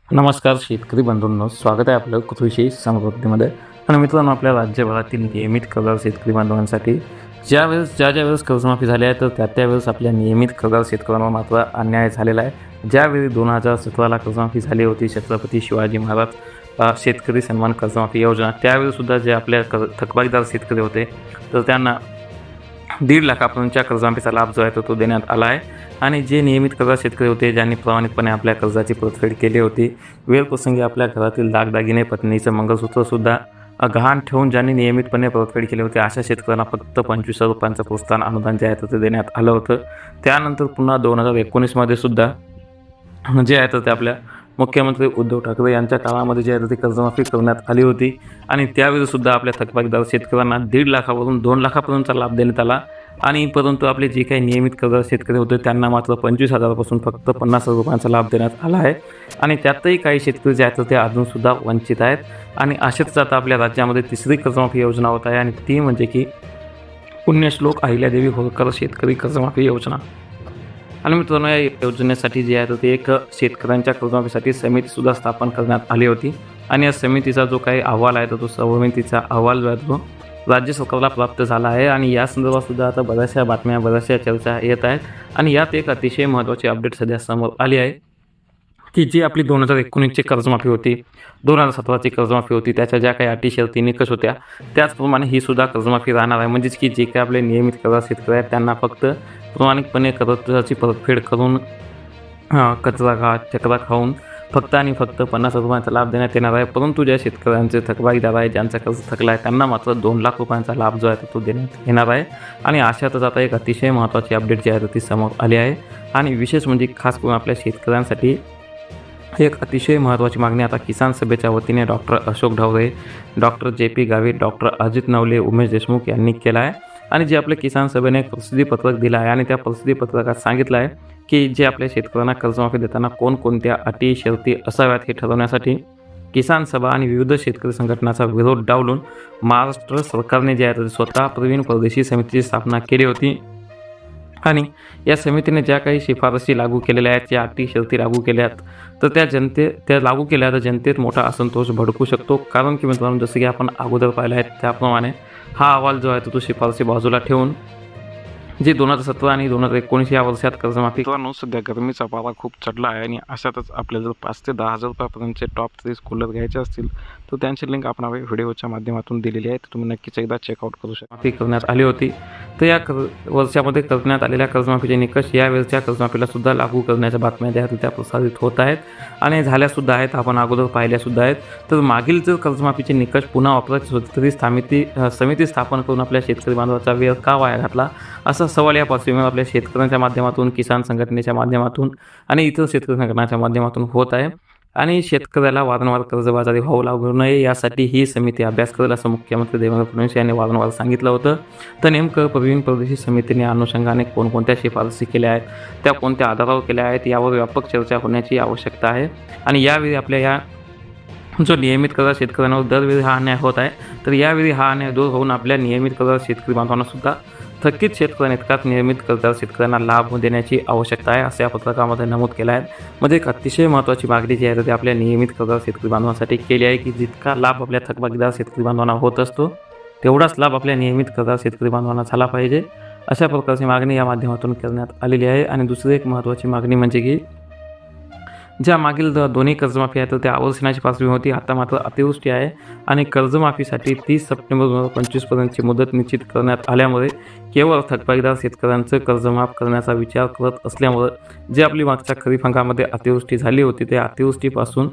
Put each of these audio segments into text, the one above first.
नमस्कार शेतकरी बंधूंनो, स्वागत आहे आपलं कृषी समृद्धीमध्ये. आणि मित्रांनो, आपल्या राज्यभरातील नियमित कर्जदार शेतकरी बांधवांसाठी ज्या वेळेस कर्जमाफी झाली आहे, तर त्यावेळेस आपल्या नियमित कर्जदार शेतकऱ्यांवर मात्र अन्याय झालेला आहे. ज्यावेळी 2017ला कर्जमाफी झाली होती, छत्रपती शिवाजी महाराज शेतकरी सन्मान कर्जमाफी योजना, त्यावेळीसुद्धा जे आपल्या थकबाकीदार शेतकरी होते, तर त्यांना 1.5 लाखापर्यंतच्या कर्जमाफीचा लाभ जो आहे तो देण्यात आला आहे. आणि जे नियमित कर्जदार शेतकरी होते, ज्यांनी प्रामाणिकपणे आपल्या कर्जाची परतफेड केली होती, वेळप्रसंगी आपल्या घरातील दागदागिने, पत्नीचं मंगळसूत्रसुद्धा गहाण ठेवून ज्यांनी नियमितपणे परतफेड केली होती, अशा शेतकऱ्यांना फक्त ₹25,000 प्रोत्साहन अनुदान जे आहे तर ते देण्यात आलं होतं. त्यानंतर पुन्हा 2019मध्ये सुद्धा जे आहे तर ते आपल्या मुख्यमंत्री उद्धव ठाकरे यांच्या काळामध्ये जे आहे ती कर्जमाफी करण्यात आली होती. आणि त्यावेळीसुद्धा आपल्या थकबाकीदार शेतकऱ्यांना 1.5 लाखावरून 2 लाखापर्यंतचा लाभ देण्यात आला. आणि परंतु आपले जे काही नियमित कर्जदार शेतकरी होते, त्यांना मात्र 25,000 पासून फक्त ₹50,000 लाभ देण्यात आला आहे. आणि त्यातही काही शेतकरी जे आहेत ते अजूनसुद्धा वंचित आहेत. आणि अशाच आता आपल्या राज्यामध्ये तिसरी कर्जमाफी योजना होत आहे, आणि ती म्हणजे की पुण्यश्लोक अहिल्यादेवी होळकर शेतकरी कर्जमाफी योजना. आणि मित्रांनो, या योजनेसाठी जे आहे तर ते एक शेतकऱ्यांच्या कर्जमाफीसाठी समितीसुद्धा स्थापन करण्यात आली होती. आणि या समितीचा जो काही अहवाल आहे तर तो समितीचा अहवाल जो आहे तो राज्य सरकारला प्राप्त झाला आहे. आणि या संदर्भात सुद्धा आता बऱ्याचशा बातम्या, बऱ्याचशा चर्चा येत आहेत. आणि यात एक अतिशय महत्त्वाची अपडेट सध्या समोर आली आहे, की जी आपली 2019ची कर्जमाफी होती, 2017ची कर्जमाफी होती, त्याच्या ज्या काही अटी, शर्ती, निकष होत्या, त्याचप्रमाणे ही सुद्धा कर्जमाफी राहणार आहे. म्हणजेच की जे काही आपले नियमित कर्जदार शेतकरी आहेत, त्यांना फक्त प्रामाणिकपणे कर्जाची परतफेड करून चकरा खाऊन फक्त आणि फक्त ₹50,000 लाभ देण्यात येणार आहे. परंतु ज्या शेतकऱ्यांचे थकबाकीदार आहे, ज्यांचा कर्ज थकला आहे, त्यांना मात्र ₹2,00,000 लाभ जो आहे तो देण्यात येणार आहे. आणि अशातच आता एक अतिशय महत्त्वाची अपडेट जी आहे ती समोर आली आहे. आणि विशेष म्हणजे खास करून आपल्या शेतकऱ्यांसाठी एक अतिशय महत्त्वाची मागणी आता किसान सभेच्या वतीने doctor Ashok Dhawale, doctor JP Gavit, doctor Ajit Navale, Umesh Deshmukh यांनी केला आहे. आणि जे आपल्या किसान सभेने एक प्रसिद्धीपत्रक दिलं आहे, आणि त्या प्रसिद्धीपत्रकात सांगितलं आहे की जे आपल्या शेतकऱ्यांना कर्जमाफी देताना कोणकोणत्या अटी, शर्ती असाव्यात हे ठरवण्यासाठी किसान सभा आणि विविध शेतकरी संघटनांचा विरोध डावलून महाराष्ट्र सरकारने जे आहे ते स्वतः प्रवीण परदेशी समितीची स्थापना केली होती. आणि या समितीने ज्या काही शिफारसी लागू केलेल्या आहेत, ज्या अटी, शर्ती लागू केल्या आहेत, तर त्या लागू केल्या तर जनतेत मोठा असंतोष भडकू शकतो. कारण की मित्रांनो, जसं की आपण अगोदर पाहिलं आहे त्याप्रमाणे हा अहवाल जो आहे तो शिफारसी बाजूला ठेवून जे 2017 आणि 2019 या वर्षात कर्जमाफी. मित्रांनो, सध्या गरमीचा पारा खूप चढला आहे, आणि अशातच आपल्याला जर 5 ते 10,000 रुपयापर्यंतचे टॉप 30 कूलर घ्यायचे असतील तर त्यांची लिंक आपण व्हिडिओच्या माध्यमातून दिलेली आहे, तर तुम्ही नक्कीच एकदा चेकआउट करू शकता. माफी करण्यात आली होती, तर या वर्षामध्ये करण्यात आलेल्या कर्जमाफीचे निकष यावेळच्या कर्जमाफीला सुद्धा लागू करण्याच्या बातम्या ज्या आहेत त्या प्रसारित होत आहेत, आणि झाल्यासुद्धा आहेत, आपण अगोदर पाहिल्यासुद्धा आहेत. तर मागील जर कर्जमाफीचे निकष पुन्हा वापरायचे होते तरी समिती स्थापन करून आपल्या शेतकरी बांधवाचा वेळ का वाया घातला, असा सवाल या पार्श्वभूमीवर आपल्या शेतकऱ्यांच्या माध्यमातून, किसान संघटनेच्या माध्यमातून आणि इतर शेतकरी संघटनांच्या माध्यमातून होत आहे. आणि शेतकऱ्याला वारंवार कर्जबाजारी व्हावं लागू नये यासाठी ही समिती अभ्यास करेल, असं मुख्यमंत्री देवेंद्र फडणवीस यांनी वारंवार सांगितलं होतं. तर नेमकं प्रवीण परदेशी समितीने अनुषंगाने कोणकोणत्या शिफारसी केल्या आहेत, त्या कोणत्या आधारावर केल्या आहेत, यावर व्यापक चर्चा होण्याची आवश्यकता आहे. आणि यावेळी आपल्या या जो नियमित कर्जदार शेतकऱ्यांवर दरवेळी हा अन्याय होत आहे, तर यावेळी हा अन्याय दूर होऊन आपल्या नियमित कर्जदार शेतकरी बांधवांना सुद्धा थकीत शेतकऱ्यांइतकाच नियमित कर्जदार शेतकऱ्यांना लाभ देण्याची आवश्यकता आहे, असं या पत्रकामध्ये नमूद केलं आहे. मध्ये एक अतिशय महत्त्वाची मागणी जी आहे ती आपल्या नियमित कर्जदार शेतकरी बांधवांसाठी केली आहे, की जितका लाभ आपल्या थकबाकीदार शेतकरी बांधवांना होत असतो, तेवढाच लाभ आपल्या नियमित कर्जदार शेतकरी बांधवांना झाला पाहिजे, अशा प्रकारची मागणी या माध्यमातून करण्यात आलेली आहे. आणि दुसरी एक महत्त्वाची मागणी म्हणजे की ज्या मागील दोन्ही कर्जमाफी आहेत तर त्या अवसानाची पार्श्वभूमी होती, आता मात्र अतिवृष्टी आहे, आणि कर्जमाफीसाठी 30 सप्टेंबर 2025पर्यंतची मुदत निश्चित करण्यात आल्यामुळे केवळ थकबाकीदार शेतकऱ्यांचं कर्जमाफ करण्याचा विचार करत असल्यामुळं जे आपली मागच्या खरीप हंगामामध्ये अतिवृष्टी झाली होती त्या अतिवृष्टीपासून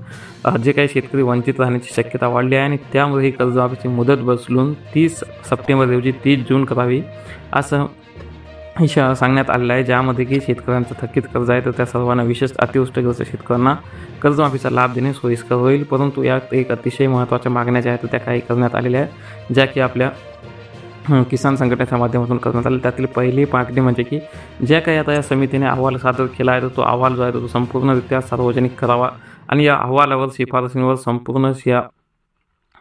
जे काही शेतकरी वंचित राहण्याची शक्यता वाढली आहे, आणि त्यामुळे ही कर्जमाफीची मुदत बदलून 30 सप्टेंबरऐवजी 30 जून करावी, असं सांगण्यात आलेलं आहे. ज्यामध्ये की शेतकऱ्यांचं थकीत कर्ज आहे तर त्या सर्वांना, विशेष अतिवृष्टीग्रस्त शेतकऱ्यांना कर्जमाफीचा लाभ देणे सोयीस्कर होईल. परंतु यात एक अतिशय महत्त्वाच्या मागण्या ज्या आहेत त्या काही करण्यात आलेल्या आहेत, ज्या की आपल्या किसान संघटनेच्या माध्यमातून करण्यात आले. त्यातील पहिली मागणी म्हणजे की ज्या काही आता या समितीने अहवाल सादर केला आहे तर तो अहवाल जो आहे तो संपूर्णरित्या सार्वजनिक करावा, आणि या अहवालावर, शिफारसींवर संपूर्ण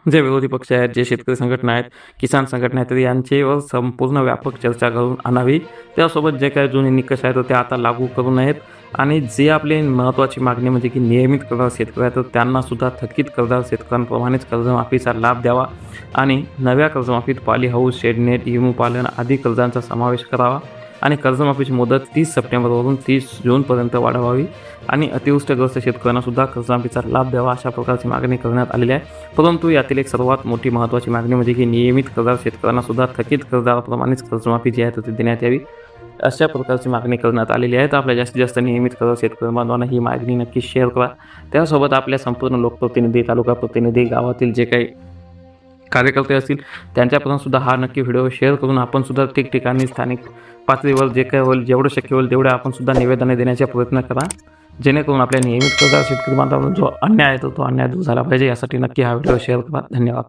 जे विरोधी पक्ष आहेत, जे शेतकरी संघटना आहेत, किसान संघटना आहेत, यांच्यावर संपूर्ण व्यापक चर्चा करून आणावी. त्यासोबत जे काही जुने निकष आहेत ते आता लागू करू नयेत, आणि जे आपली महत्त्वाची मागणी म्हणजे की नियमित कर्जदार शेतकरी आहेत तर त्यांनासुद्धा थकीत कर्जदार शेतकऱ्यांप्रमाणेच कर्जमाफीचा लाभ द्यावा आणि नव्या कर्जमाफीत पॉली हाऊस, शेडनेट, पालन आदी कर्जांचा समावेश करावा आणि कर्जमाफीची मुदत 30 सप्टेंबरवरून 30 जूनपर्यंत वाढवावी आणि अतिवृष्टीग्रस्त शेतकऱ्यांनासुद्धा कर्जमाफीचा लाभ द्यावा अशा प्रकारची मागणी करण्यात आलेली आहे. परंतु यातील एक सर्वात मोठी महत्त्वाची मागणी म्हणजे की नियमित कर्जदार शेतकऱ्यांनासुद्धा थकीत कर्जदाराप्रमाणेच कर्जमाफी जी आहे ती देण्यात यावी अशा प्रकारची मागणी करण्यात आलेली आहे. तर आपल्या जास्तीत जास्त नियमित कर्जदार शेतकरी बांधवांना ही मागणी नक्की शेअर करा. त्यासोबत आपल्या संपूर्ण लोकप्रतिनिधी, तालुका प्रतिनिधी, गावातील जे काही कार्यकर्ते असतील त्यांच्यापर्यंतसुद्धा हा नक्की व्हिडिओ शेअर करून आपणसुद्धा ठिकठिकाणी स्थानिक पातळीवर जे काही होईल जेवढं शक्य होईल तेवढे आपणसुद्धा निवेदने देण्याचा प्रयत्न करा, जेणेकरून आपल्या नियमित कर्जदार शेतकरी बांधवांना जो अन्याय आहे तो अन्याय दूर झाला पाहिजे. यासाठी नक्की हा व्हिडिओ शेअर करा. धन्यवाद.